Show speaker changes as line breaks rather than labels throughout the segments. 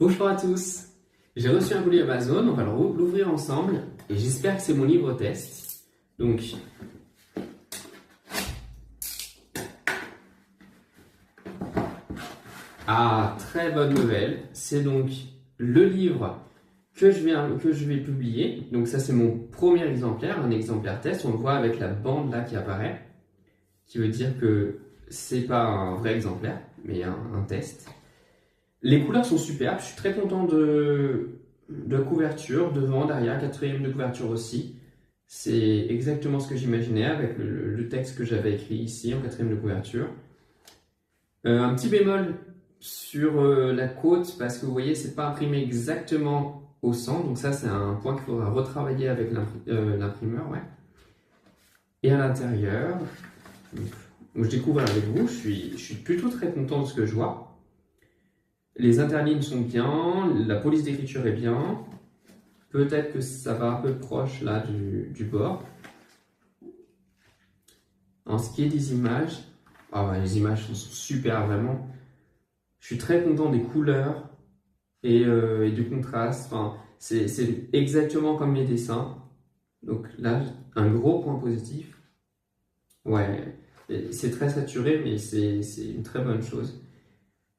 Bonjour à tous, j'ai reçu un colis Amazon, on va l'ouvrir ensemble et j'espère que c'est mon livre test. Donc, très bonne nouvelle, c'est donc le livre que je vais publier. Donc ça c'est mon premier exemplaire, un exemplaire test, on le voit avec la bande là qui apparaît, qui veut dire que c'est pas un vrai exemplaire, mais un test. Les couleurs sont superbes, je suis très content de couverture, devant, derrière, quatrième de couverture aussi. C'est exactement ce que j'imaginais avec le texte que j'avais écrit ici en quatrième de couverture. Un petit bémol sur la côte, parce que vous voyez, c'est pas imprimé exactement au centre, donc ça c'est un point qu'il faudra retravailler avec l'imprimeur, ouais. Et à l'intérieur, je découvre avec vous, je suis plutôt très content de ce que je vois. Les interlignes sont bien, la police d'écriture est bien. Peut-être que ça va un peu proche là du bord. En ce qui est des images, les images sont super vraiment. Je suis très content des couleurs et du contraste. Enfin, c'est exactement comme les dessins. Donc là, un gros point positif. Ouais, c'est très saturé, mais c'est une très bonne chose.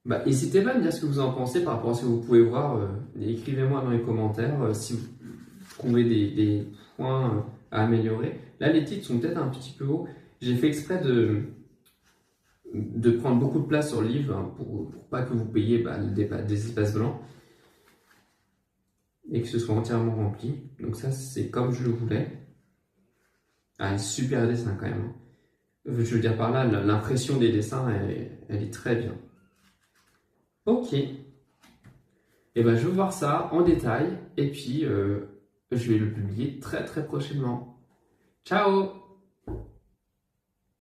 N'hésitez pas à me dire ce que vous en pensez par rapport à ce que vous pouvez voir. Écrivez-moi dans les commentaires si vous trouvez des points à améliorer. Là, les titres sont peut-être un petit peu hauts. J'ai fait exprès de prendre beaucoup de place sur le livre pour pas que vous payiez des espaces blancs et que ce soit entièrement rempli. Donc ça, c'est comme je le voulais. Super dessin quand même. Je veux dire par là, l'impression des dessins, elle est très bien. Ok. Je vais voir ça en détail et puis je vais le publier très très prochainement. Ciao!